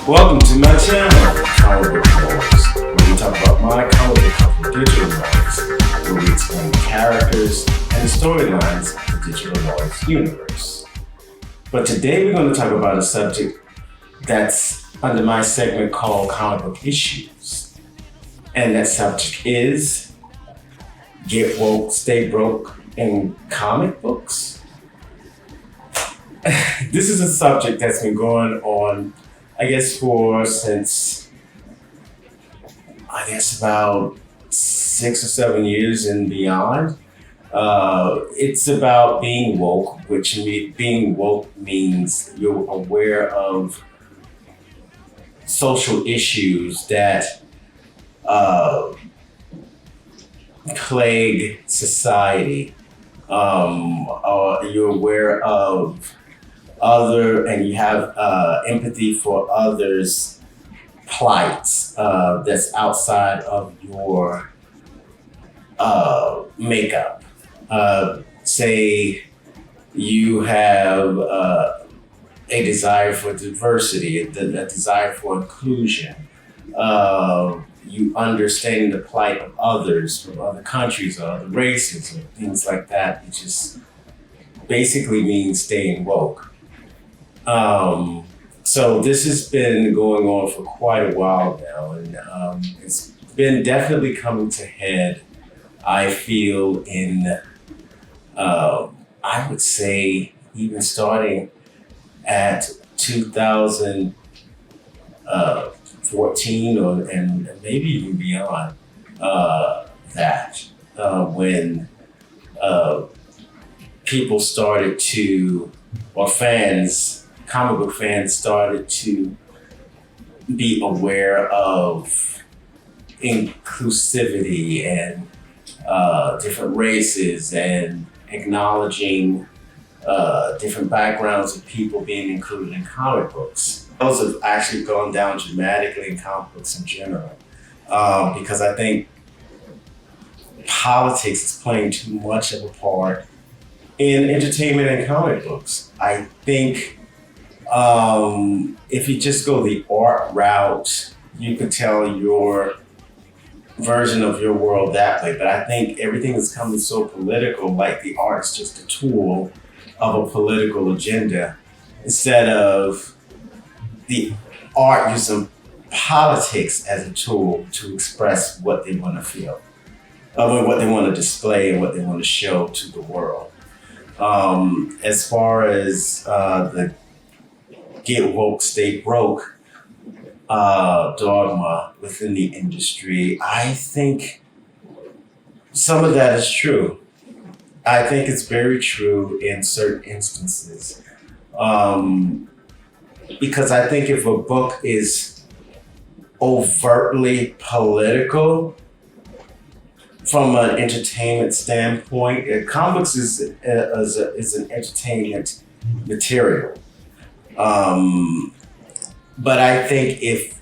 Welcome to my channel, Comic Book Noixe, where we talk about my comic book company, Digital Noixe, where we explain the characters and storylines of the Digital Noixe universe. But today we're going to talk about a subject that's under my segment called Comic Book Issues. And that subject is Get Woke, Stay Broke in Comic Books. This is a subject that's been going on since about 6 or 7 years and beyond. It's about being woke, which being woke means you're aware of social issues that plague society. You're aware of and you have empathy for others' plights that's outside of your makeup. Say you have a desire for diversity, a desire for inclusion. You understanding the plight of others from other countries or other races or things like that. It just basically means staying woke. So this has been going on for quite a while now, and it's been definitely coming to head, I feel, in, I would say, even starting at 2014 and maybe even beyond that, when people started to, or comic book fans started to be aware of inclusivity and different races and acknowledging different backgrounds of people being included in comic books. Those have actually gone down dramatically in comic books in general, because I think politics is playing too much of a part in entertainment and comic books. I think if you just go the art route, you could tell your version of your world that way. But I think everything is coming so political, like the art's just a tool of a political agenda, instead of the art using politics as a tool to express what they want to feel, what they want to display and what they want to show to the world. As far as the Get Woke, Stay Broke dogma within the industry, I think some of that is true. I think it's very true in certain instances. Because I think if a book is overtly political from an entertainment standpoint, comics is an entertainment material. But I think if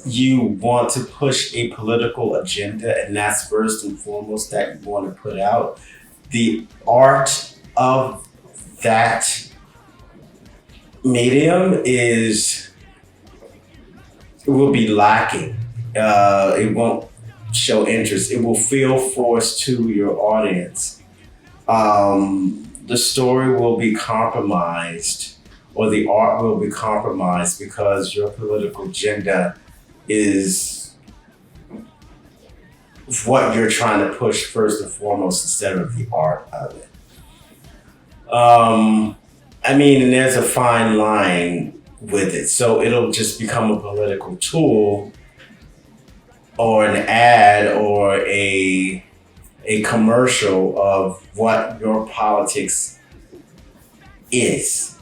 you want to push a political agenda, and that's first and foremost that you want to put out, the art of that medium will be lacking. It won't show interest. It will feel forced to your audience. The story will be compromised, or the art will be compromised, because your political agenda is what you're trying to push first and foremost, instead of the art of it. And there's a fine line with it. So it'll just become a political tool, or an ad, or a commercial of what your politics is.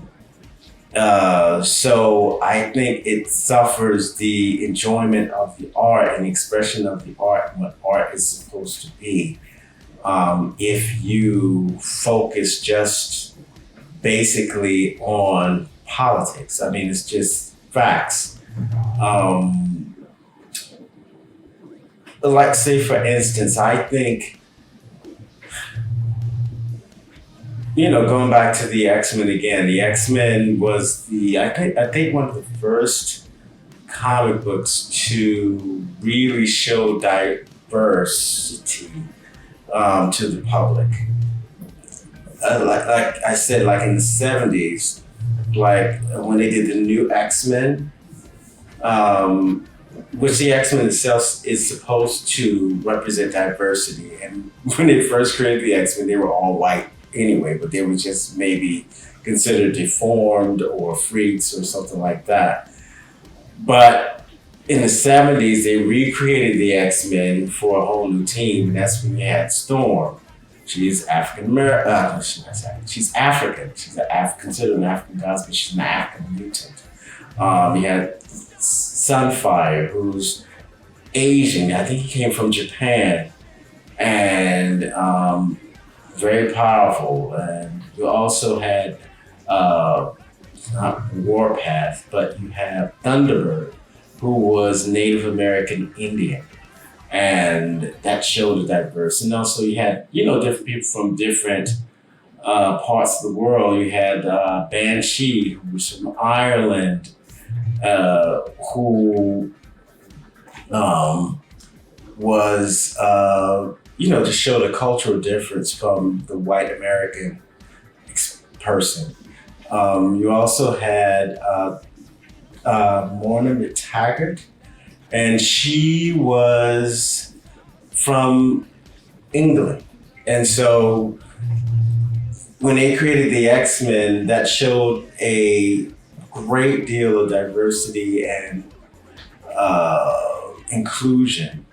So I think it suffers the enjoyment of the art and the expression of the art and what art is supposed to be, if you focus just basically on politics. It's just facts. Like, say for instance, I think going back to the X-Men again, the X-Men was I think one of the first comic books to really show diversity to the public. Like I said, like in the '70s, like when they did the new X-Men, um, which the X-Men itself is supposed to represent diversity. And when they first created the X-Men, they were all white anyway, but they were just maybe considered deformed or freaks or something like that. But in the '70s, they recreated the X-Men for a whole new team, and that's when you had Storm. She's African American. She's African. She's considered an African goddess, but she's an African mutant. You had Sunfire, who's Asian. I think he came from Japan, and very powerful. And you also had not Warpath, but you have Thunderbird, who was Native American Indian. And that showed the diverse. And also you had, different people from different parts of the world. You had Banshee, who was from Ireland, who was, to show the cultural difference from the white American person. You also had Morna McTaggart, and she was from England. And so when they created the X-Men, that showed a great deal of diversity and inclusion.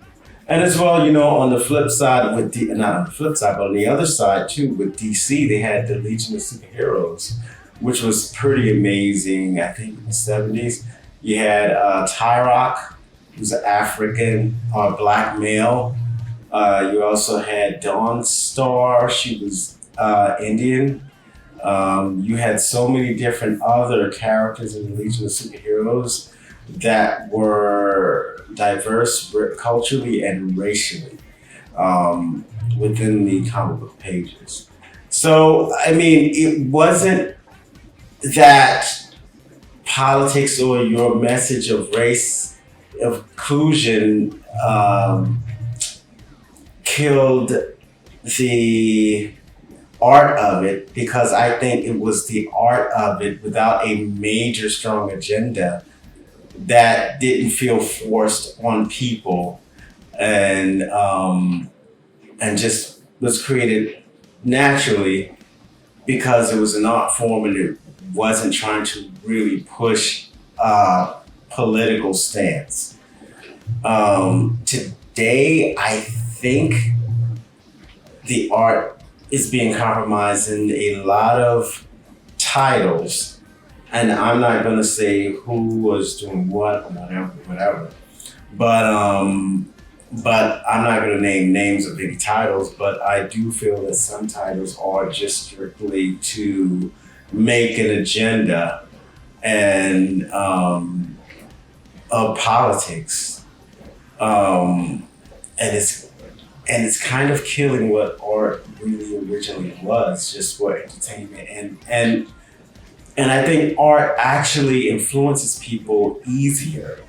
And as well, on the flip side, not on the flip side, but on the other side too, with DC, they had the Legion of Superheroes, which was pretty amazing. I think in the '70s, you had Tyrock, who's an African black male. You also had Dawn Star. She was Indian. You had so many different other characters in the Legion of Superheroes that were diverse culturally and racially within the comic book pages. So, I mean, it wasn't that politics or your message of race, of inclusion, killed the art of it, because I think it was the art of it without a major strong agenda that didn't feel forced on people, and just was created naturally because it was an art form and it wasn't trying to really push a political stance. Today, I think the art is being compromised in a lot of titles, and I'm not going to say who was doing what or whatever. But I'm not going to name names of any titles. But I do feel that some titles are just strictly to make an agenda and of politics, and it's kind of killing what art really originally was, just for entertainment. And I think art actually influences people easier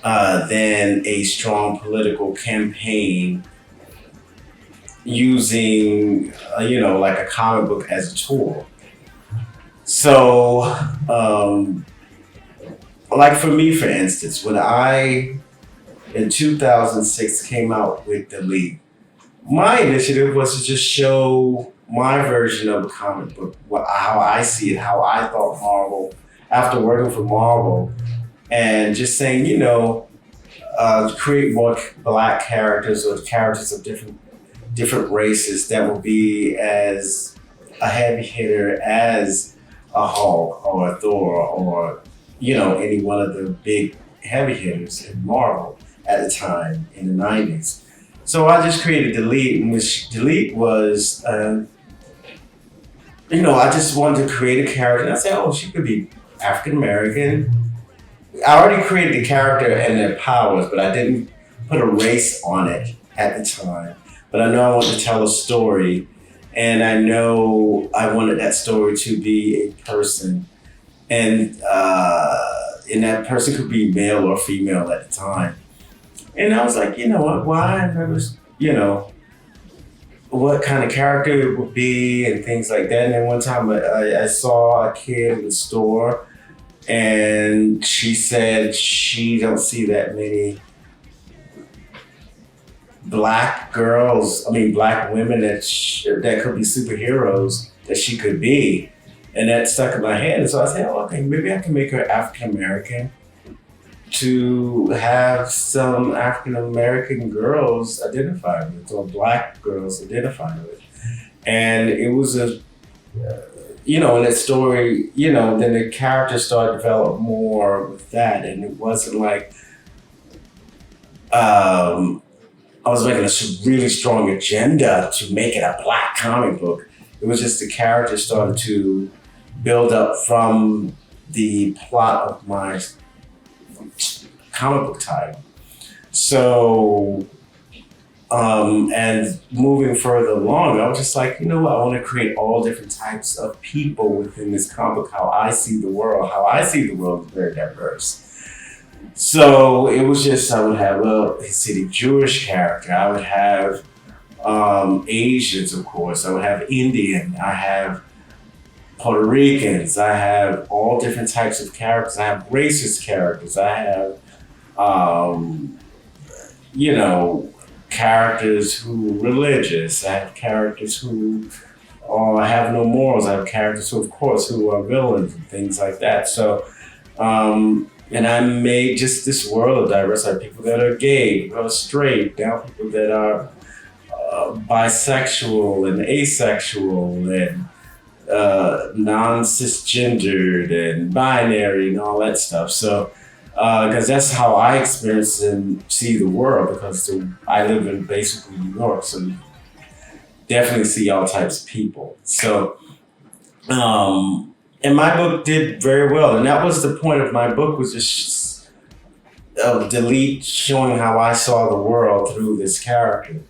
than a strong political campaign using, like a comic book as a tool. So, like for me, for instance, when I, in 2006, came out with the League, my initiative was to just show my version of a comic book, how I see it, how I thought Marvel, after working for Marvel, and just saying, create more black characters or characters of different races that will be as a heavy hitter as a Hulk or a Thor or, any one of the big heavy hitters in Marvel at the time in the '90s. So I just created Delete, which Delete was, I just wanted to create a character. And I said, oh, she could be African American. I already created the character and their powers, but I didn't put a race on it at the time. But I know I wanted to tell a story, And I know I wanted that story to be a person, and that person could be male or female at the time. And I was like, you know what? Why I never, you know, what kind of character it would be and things like that. And then one time I saw a kid in the store, and she said she don't see that many black women that could be superheroes that she could be, and that stuck in my head. And so I said, oh, okay, maybe I can make her African American to have some African American girls identify with, or black girls identify with. And it was in that story, then the character started to develop more with that, and it wasn't like I was making a really strong agenda to make it a black comic book. It was just the character started to build up from the plot of my comic book title. So, and moving further along, I was just like, you know what? I want to create all different types of people within this comic book. How I see the world. How I see the world is very diverse. So it was just, I would have a Hasidic Jewish character. I would have Asians, of course. I would have Indian. I have Puerto Ricans. I have all different types of characters. I have racist characters. I have, characters who are religious. I have characters who have no morals. I have characters who, of course, who are villains and things like that. So, and I made just this world of diversity. I have people that are gay, people that are straight, now people that are bisexual and asexual and non-cisgendered and binary and all that stuff. So, because that's how I experience and see the world, because I live in basically New York, so you definitely see all types of people. So, and my book did very well, and that was the point of my book, was just delete showing how I saw the world through this character.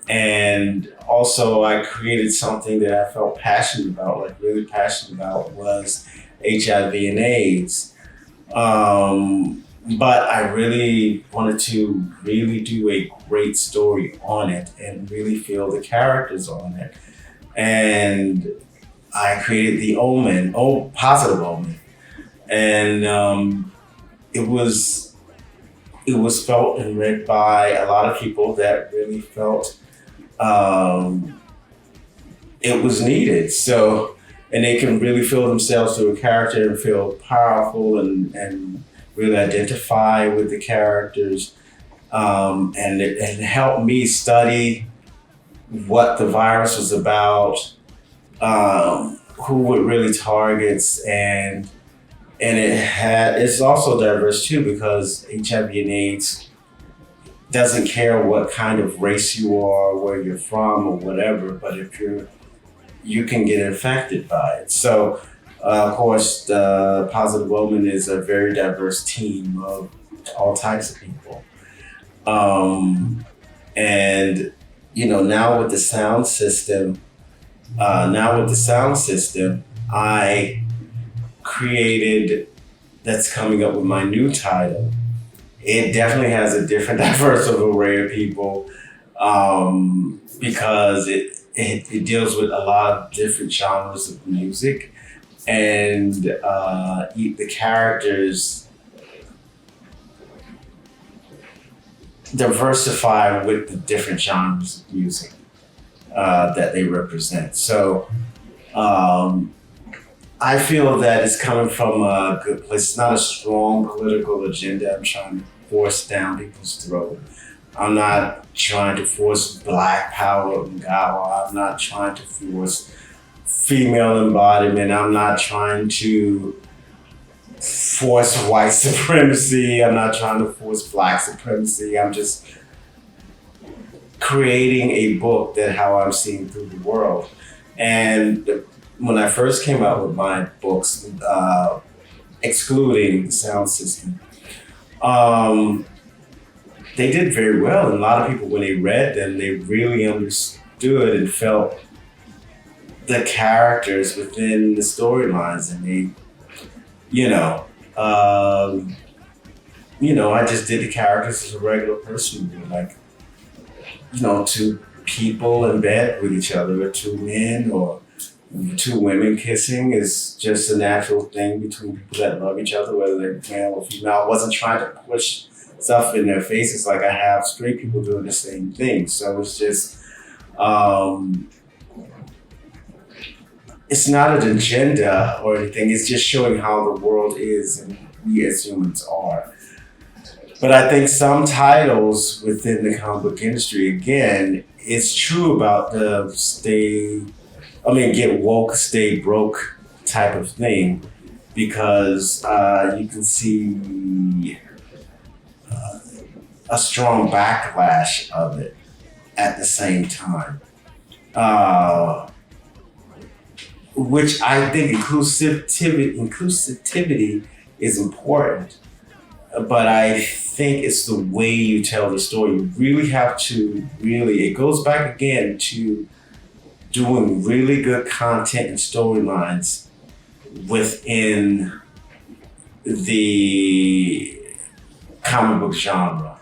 And also I created something that I felt passionate about, like really passionate about, was HIV and AIDS. But I really wanted to really do a great story on it and really feel the characters on it. And I created the Omen, positive Omen. And it was felt and read by a lot of people that really felt it was needed. So, and they can really feel themselves through a character and feel powerful and really identify with the characters, and help me study what the virus was about, who it really targets, and it's also diverse too, because HIV and AIDS doesn't care what kind of race you are, where you're from, or whatever. But if you can get infected by it. So, of course, the Positive Omen is a very diverse team of all types of people. And now with the sound system, I created, that's coming up with my new title. It definitely has a different diverse array of people, because it deals with a lot of different genres of music, and the characters diversify with the different genres of music that they represent. So I feel that it's coming from a good place. It's not a strong political agenda I'm trying to force down people's throat. I'm not trying to force Black power and Gawa. I'm not trying to force female embodiment. I'm not trying to force white supremacy. I'm not trying to force Black supremacy. I'm just creating a book that how I'm seeing through the world. And when I first came out with my books, excluding the sound system, they did very well. And a lot of people, when they read them, they really understood and felt the characters within the storylines, and they, you know, um, I just did the characters as a regular person, like, two people in bed with each other, or two men, or two women kissing is just a natural thing between people that love each other, whether they're male or female. I wasn't trying to push stuff in their faces like I have straight people doing the same thing. So it's just, it's not an agenda or anything. It's just showing how the world is and we as humans are. But I think some titles within the comic book industry, again, it's true about the get woke, stay broke type of thing, because you can see a strong backlash of it at the same time. Which I think inclusivity is important, but I think it's the way you tell the story. You really have to it goes back again to doing really good content and storylines within the comic book genre.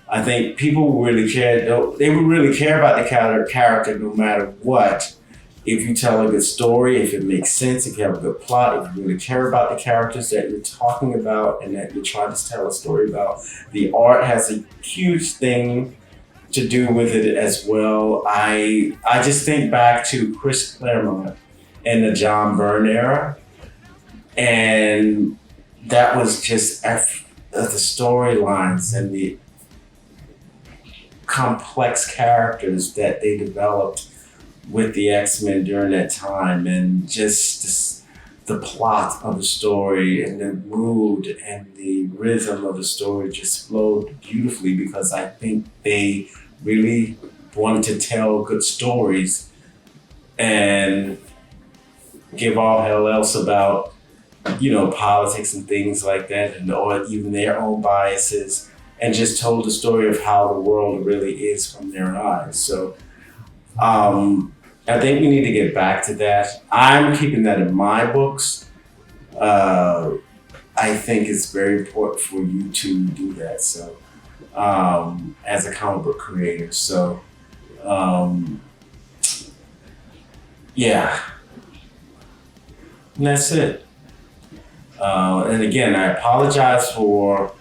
I think people really care. They would really care about the character no matter what. If you tell a good story, if it makes sense, if you have a good plot, if you really care about the characters that you're talking about and that you're trying to tell a story about, the art has a huge thing to do with it as well. I just think back to Chris Claremont and the John Byrne era, and that was just the storylines and the complex characters that they developed with the X-Men during that time, and just the plot of the story and the mood and the rhythm of the story just flowed beautifully, because I think they really wanted to tell good stories and give all hell else about, politics and things like that, and or even their own biases, and just told the story of how the world really is from their eyes. So I think we need to get back to that. I'm keeping that in my books. I think it's very important for you to do that. So, as a comic book creator. So, yeah. And that's it. And again, I apologize for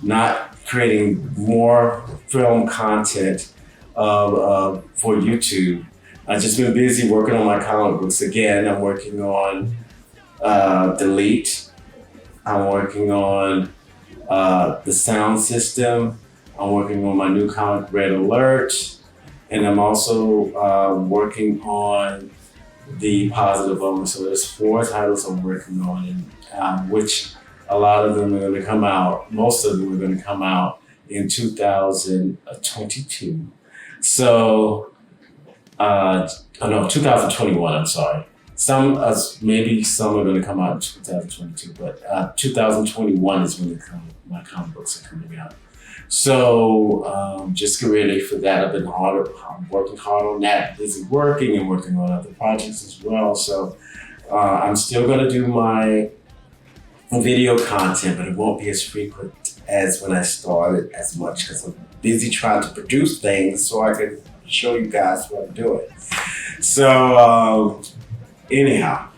not creating more film content for YouTube. I've just been busy working on my comic books. Again, I'm working on Delete. I'm working on the sound system. I'm working on my new comic, Red Alert. And I'm also working on the Positive Omen. So there's 4 titles I'm working on, which a lot of them are going to come out. Most of them are going to come out in 2022. So, 2021, I'm sorry. Maybe some are going to come out in 2022, but 2021 is when my comic books are coming out. So just get ready for that. I'm working hard on that, busy working and working on other projects as well. So I'm still going to do my video content, but it won't be as frequent as when I started as much, because I'm busy trying to produce things so I can show you guys what I'm doing. So anyhow,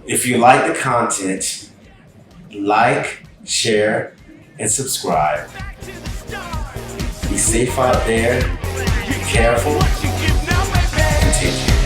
if you like the content, like, share, and subscribe. Be safe out there, be careful, and take care.